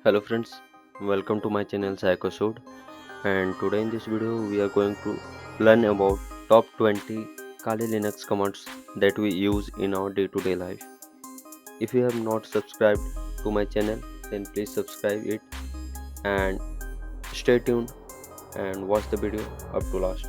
Hello friends, welcome to my channel Psychosode, and today in this video we are going to learn about top 20 Kali Linux commands that we use in our day-to-day life. If you have not subscribed to my channel, then please subscribe it and stay tuned and watch the video up to last.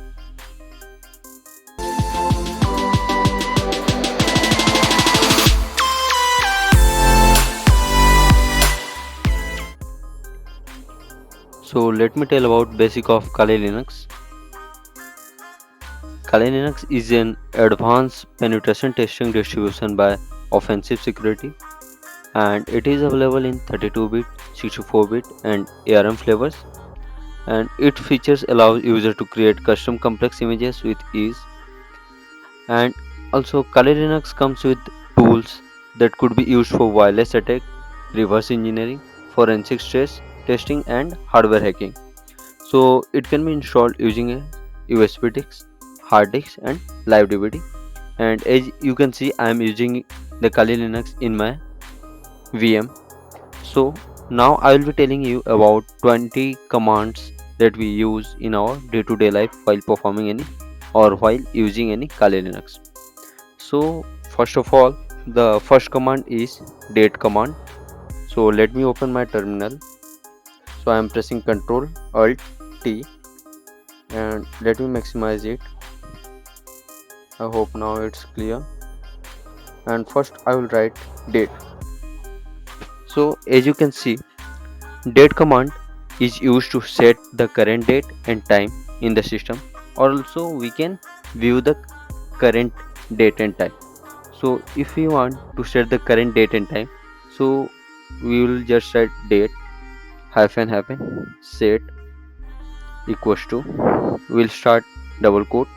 So let me tell about basic of Kali Linux. Kali Linux is an advanced penetration testing distribution by Offensive Security, and it is available in 32-bit, 64-bit and ARM flavors, and its features allow user to create custom complex images with ease. And also Kali Linux comes with tools that could be used for wireless attack, reverse engineering, forensic stress testing and hardware hacking. So it can be installed using a USB disk, hard disk and live DVD. And as you can see, I am using the Kali Linux in my VM. So now I will be telling you about 20 commands that we use in our day-to-day life while performing any or while using any Kali Linux. So first of all, the first command is date command. So let me open my terminal. So I am pressing Ctrl Alt T and let me maximize it. I hope now it's clear. And first I will write date. So as you can see, date command is used to set the current date and time in the system, or also we can view the current date and time. So if we want to set the current date and time, so we will just write date hyphen set equals to, we'll start double quote,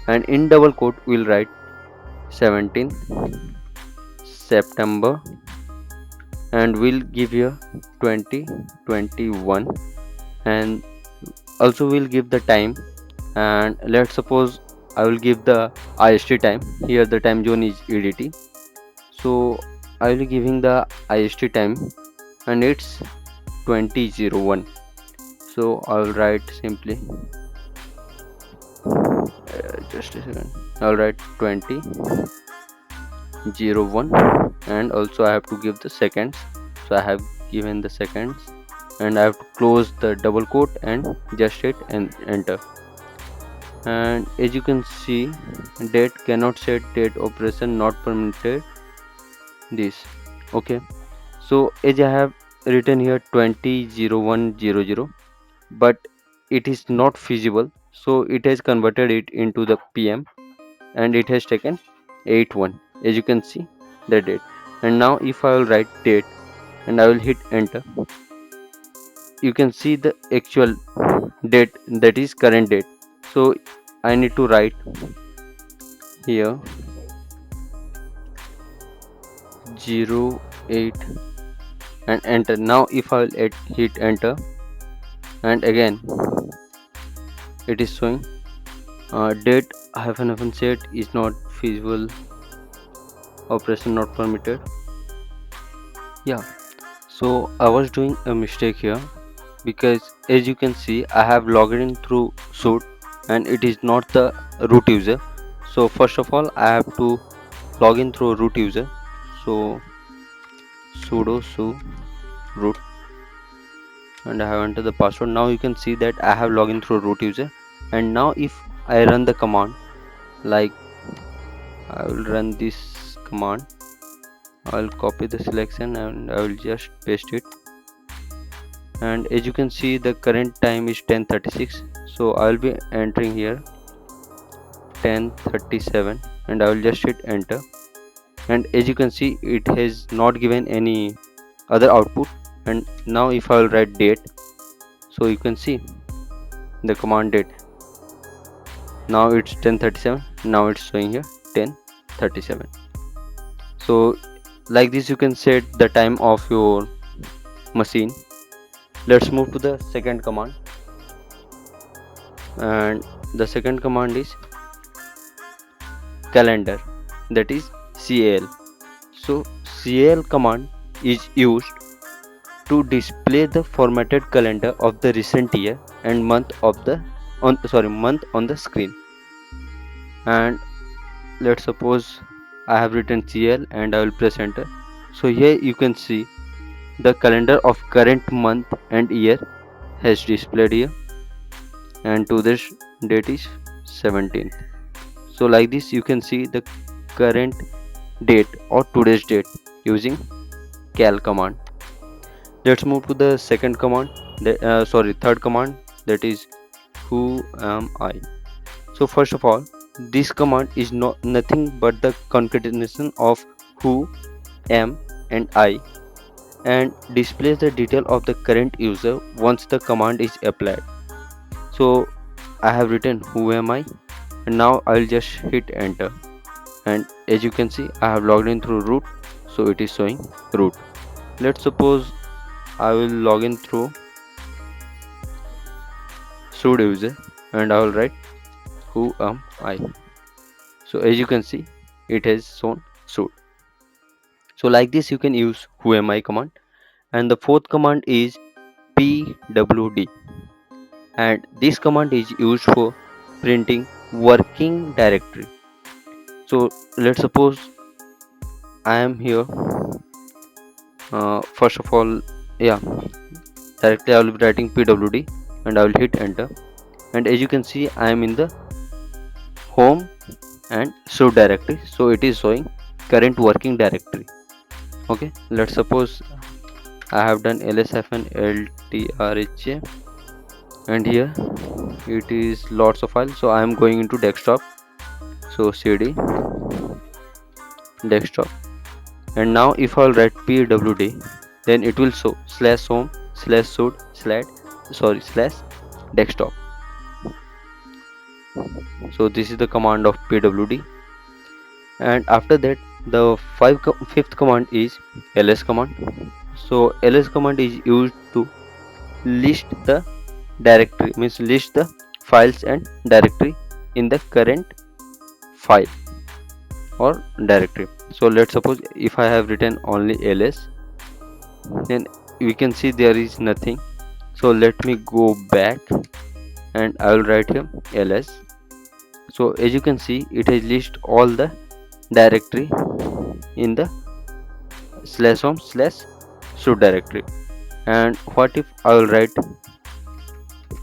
and in double quote we'll write 17 September, and we'll give here 2021, and also we'll give the time, and let's suppose I will give the IST time. Here the time zone is EDT, so I will be giving the IST time and it's 2001. So I will write simply just a second, I'll write 2001, and also I have to give the seconds. So I have given the seconds, and I have to close the double quote and just hit and enter. And as you can see, date cannot set date operation not permitted this. Okay, so as I have written here 200100, but it is not feasible, so it has converted it into the PM and it has taken 81, as you can see the date. And now if I will write date and I will hit enter, you can see the actual date, that is current date. So I need to write here 08 and enter. Now if I will hit enter, and again it is showing date hyphen set is not feasible, operation not permitted. Yeah, so I was doing a mistake here, because as you can see I have logged in through sudo and it is not the root user. So first of all I have to log in through root user. So sudo su root, and I have entered the password. Now you can see that I have logged in through root user. And now if I run the command, like I will run this command, I will copy the selection and I will just paste it. And as you can see the current time is 10:36, so I will be entering here 10:37 and I will just hit enter. And as you can see it has not given any other output. And now if I will write date, so you can see the command date, now it's 10:37, now it's showing here 10:37. So like this you can set the time of your machine. Let's move to the second command, and the second command is calendar, that is CAL. So CAL command is used to display the formatted calendar of the recent year and month of the month on the screen. And let's suppose I have written CL and I will press enter. So here you can see the calendar of current month and year has displayed here, and today's date is 17th. So like this you can see the current date or today's date using cal command. Let's move to the second command, third command, that is who am I. So first of all, this command is not nothing but the concatenation of who, am and I, and displays the detail of the current user once the command is applied. So I have written who am I, and now I'll just hit enter, and as you can see I have logged in through root, so it is showing root. Let's suppose I will log in through sudo user and I will write who am I. So as you can see it has shown sudo. So like this you can use who am I command. And the fourth command is pwd, and this command is used for printing working directory. So let's suppose I am here. First of all, yeah, directly I will be writing pwd and I will hit enter, and as you can see I am in the home and sudo directory, so it is showing current working directory. Okay, let's suppose I have done lsfn ltrha, and here it is lots of files, so I am going into desktop, so cd desktop, and now if I will write pwd, then it will show /home /sud/slash desktop. So this is the command of pwd. And after that the fifth command is ls command. So ls command is used to list the directory, means list the files and directory in the current file or directory. So let's suppose if I have written only ls, then we can see there is nothing. So let me go back and I will write here ls. So as you can see it has list all the directory in the /home/sudo directory. And what if I will write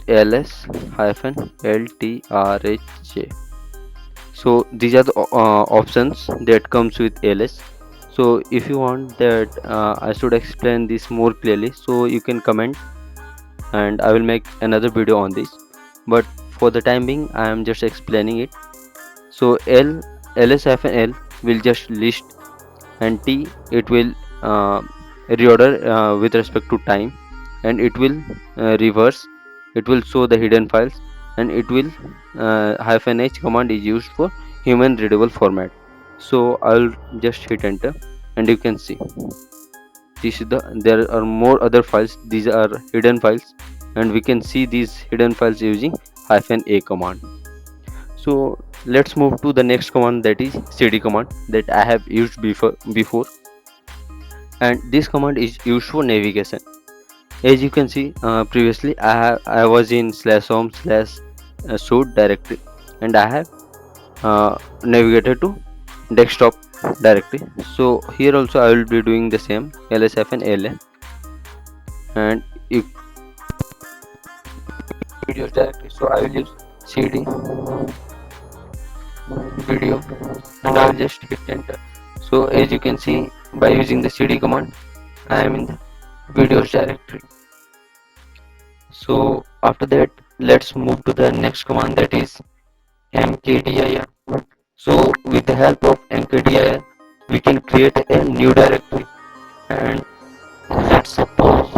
ls-ltrha? So these are the options that comes with ls. So if you want that I should explain this more clearly, so you can comment and I will make another video on this, but for the time being I am just explaining it. So ls-l will just list, and t it will reorder with respect to time, and it will reverse, it will show the hidden files, and it will -h command is used for human readable format. So I'll just hit enter, and you can see this is there are more other files, these are hidden files, and we can see these hidden files using -a command. So let's move to the next command, that is cd command, that I have used before, and this command is used for navigation. As you can see previously I was in /home/sudo directory, and I have navigated to desktop directory. So here also I will be doing the same, lsfn la, and if videos directory, so I will use cd video and I will just hit enter. So as you can see by using the cd command I am in the videos directory. So after that let's move to the next command, that is mkdir. So with the help of mkdir we can create a new directory, and let's suppose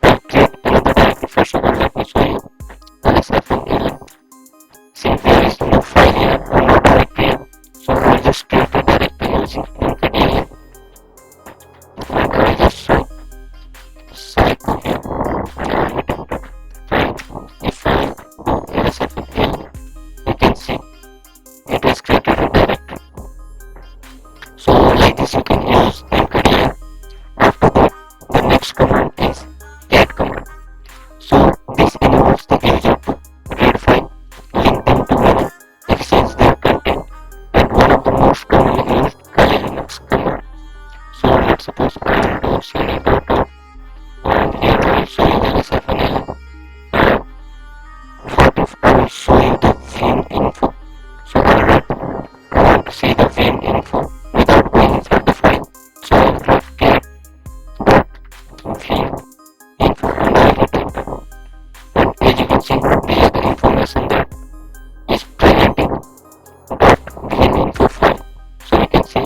we create another directory. First of all let me show you lsfn. See there is no file here, no directory here. So I will just create a directory using mkdir, and I will just show cycle here. If I go lsfn, you can see it has created a directory. So like this you can use mkdir command is cat command. So this enables the user to read file, link them together, exchange their content, and one of the most commonly used Kali Linux command. So let's suppose I want to select out and here I will show you the SFNL. And what if I will show you the VM info? So alright, I want to see the VM info without going inside the file. So I will write cat dot VM info and I will hit enter. And as you can see, these are the information that is presenting dot VM info file. So you can see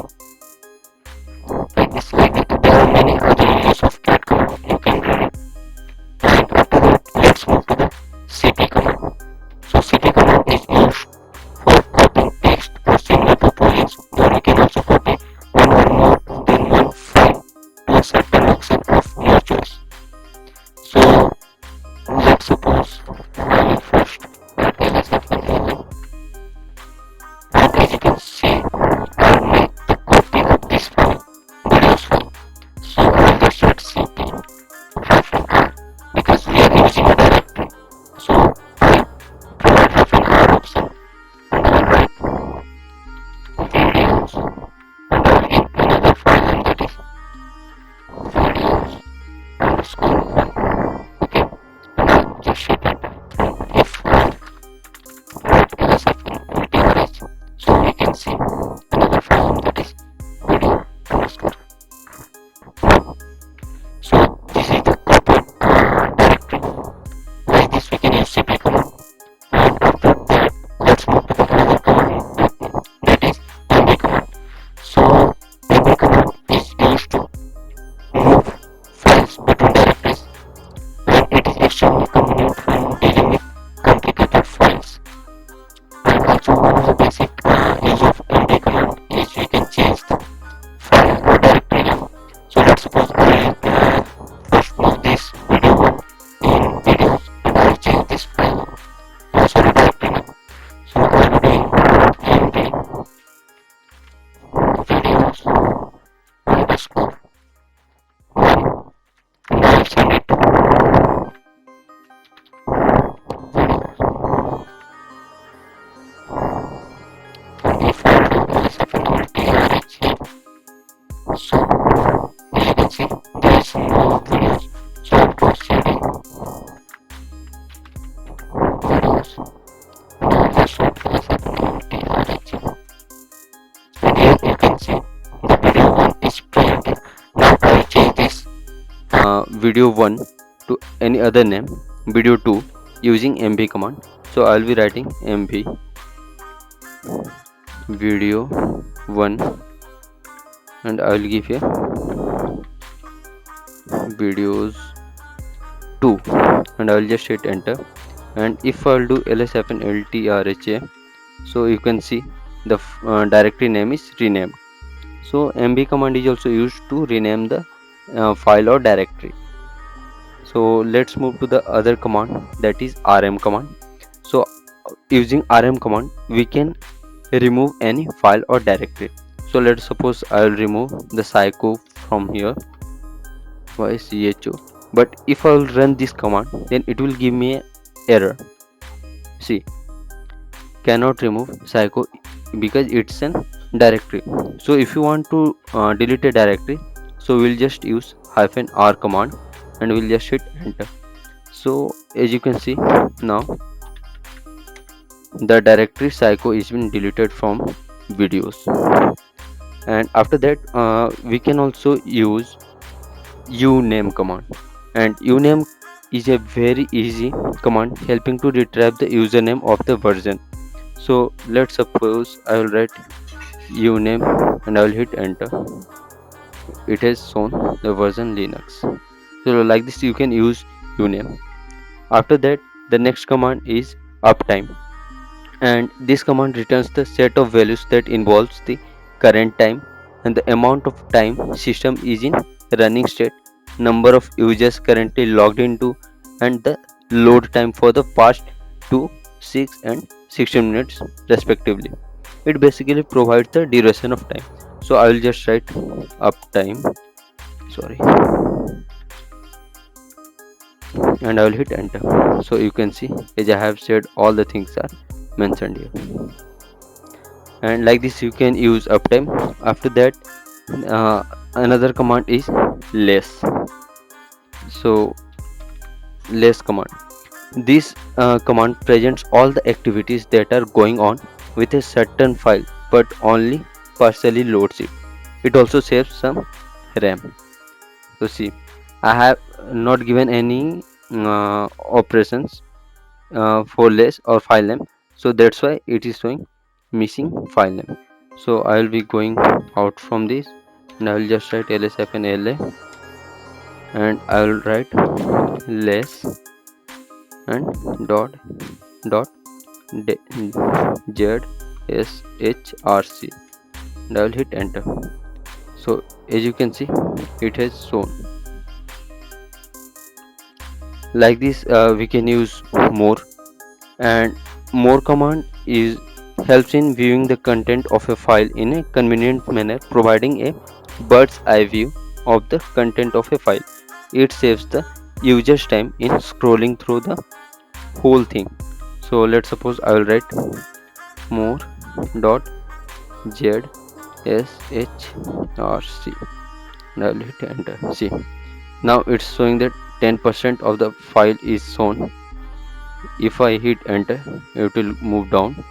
like this, there are many other use of cat command you can run it. And after that, let's move to the cp command. So cp command is used for copying text or similar properties, or you can also copy one or more than one file to a certain location of your choice. So let's suppose I will first write lsfn and as you can see I will make the copy of this file, videos file. So I will just write cp hyphen r because we are using a directory. So I provide hyphen r option and I will write videos and I will give another file name that is videos underscore one. Okay, and I will just hit enter. And if I write lsfn so we can see another file name that is video underscore one. So this is the copied directory. Like this we can use cp command. And after that, let's move to the another command that is mb command. So mb command is used to move files between directories, and it is extremely convenient when dealing with complicated files. And also one of the basic use of mb command is we can change the file or directory name. So let's suppose I first move this video one in videos and I will change this file name. Sorry, directory name. So I will be mb videos underscore one and I will send it to videos. And if I do lsfn here, so as you can see there is no videos. So I have to cd videos and I will just write lsfn and here you can see the video one is presented. Now I will change this. Video 1 to any other name, video 2 using mb command. So I'll be writing mb video 1 and I will give here videos 2 and I will just hit enter. And if I'll do lsfn so you can see the directory name is renamed. So mb command is also used to rename the file or directory. So let's move to the other command, that is rm command. So using rm command we can remove any file or directory. So let's suppose I will remove the psycho from here by cho, but if I will run this command then it will give me a error. See, cannot remove psycho because it's an directory. So if you want to delete a directory, so we'll just use -r command and we'll just hit enter. So as you can see now the directory psycho is been deleted from videos. And after that we can also use uname command, and uname is a very easy command helping to retrieve the username of the version. So let's suppose I will write uname and I will hit enter. It has shown the version Linux. So like this you can use uname. After that the next command is uptime, and this command returns the set of values that involves the current time and the amount of time system is in running state, number of users currently logged into, and the load time for the past 2, 6 and 16 minutes respectively. It basically provides the duration of time. So I will just write uptime, sorry, and I will hit enter. So you can see, as I have said, all the things are mentioned here. And like this you can use uptime. After that, uh, another command is less. So less command, this command presents all the activities that are going on with a certain file but only partially loads it. It also saves some RAM. So see, I have not given any operations for less or file name, so that's why it is showing missing file name. So I will be going out from this, and I will just write lsfnla, and I will write less and dot ZSHRC, and I will hit enter. So as you can see, it has shown. Like this we can use more, and more command is helps in viewing the content of a file in a convenient manner, providing a bird's eye view of the content of a file. It saves the user's time in scrolling through the whole thing. So let's suppose I will write more dot ZSHRC, and I will hit enter. See, now it's showing that 10% of the file is shown. If I hit enter, it will move down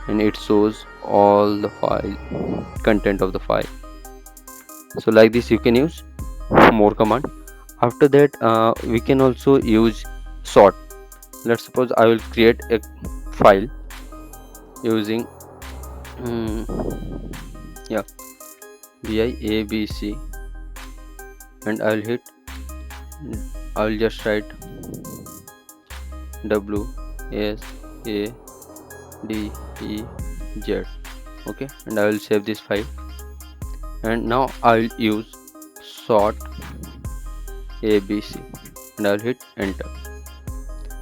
and it shows all the file content of the file. So like this you can use more command. After that we can also use sort. Let's suppose I will create a file using yeah, VIABC, and I will hit, I will just write WSADEZ. Okay, and I will save this file, and now I will use sort ABC, and I will hit enter.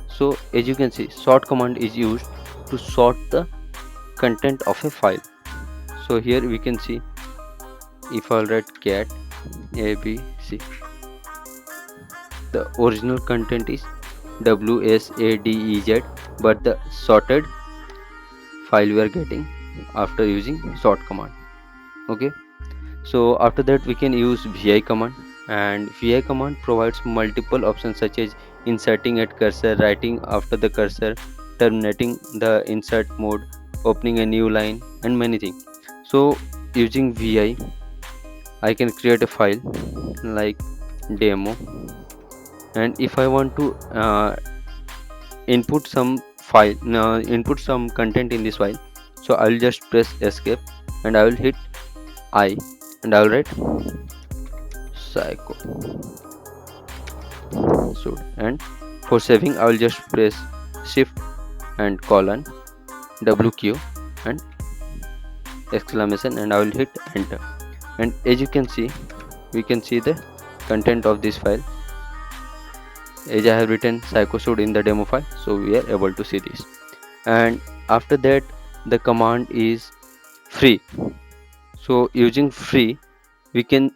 So as you can see, sort command is used to sort the content of a file. So here we can see, if I will write cat ABC, the original content is WSADEZ, but the sorted file we are getting after using sort command. Okay, so after that we can use VI command, and VI command provides multiple options such as inserting at cursor, writing after the cursor, terminating the insert mode, opening a new line, and many things. So using VI I can create a file like demo, and if I want to input some content in this file, so I will just press escape, and I will hit I, and I will write psycho. So, and for saving I will just press shift and colon WQ and exclamation, and I will hit enter. And as you can see, we can see the content of this file. As I have written psychosud in the demo file, so we are able to see this. And after that, the command is free. So using free, we can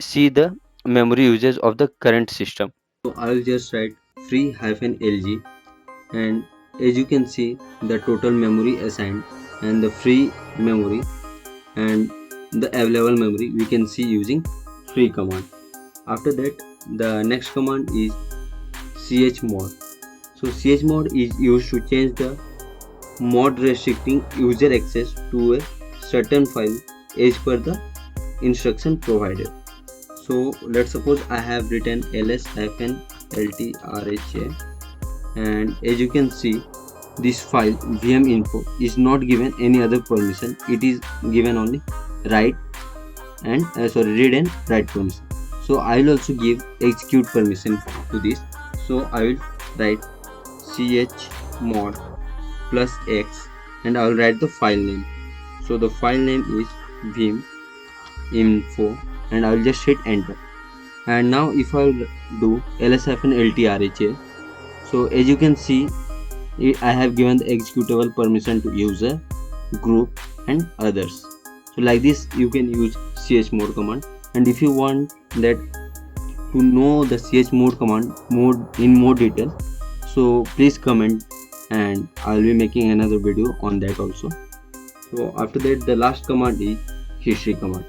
see the memory usage of the current system. So I will just write free -lg, and as you can see, the total memory assigned and the free memory and the available memory we can see using free command. After that, the next command is chmod. So chmod is used to change the mod restricting user access to a certain file as per the instruction provided. So let's suppose I have written ls-ltrha, and as you can see, this file vminfo is not given any other permission. It is given only write and read and write permission. So I will also give execute permission to this. So I will write chmod plus x, and I will write the file name. So the file name is vminfo, and I will just hit enter. And now if I will do ls-ltrha, so as you can see, I have given the executable permission to user, group, and others. So like this you can use chmod command. And if you want that to know the chmod command in more detail, so please comment and I'll be making another video on that also. So after that, the last command is history command.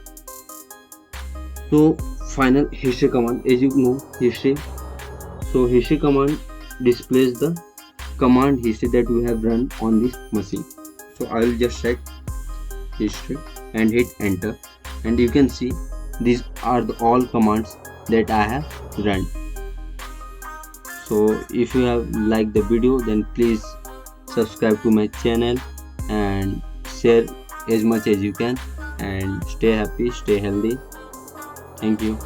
So final history command, as you know, history. So history command displays the command history that we have run on this machine. So I will just set history and hit enter, and you can see these are all commands that I have run. So if you have liked the video, then please subscribe to my channel and share as much as you can, and stay happy, stay healthy. Thank you.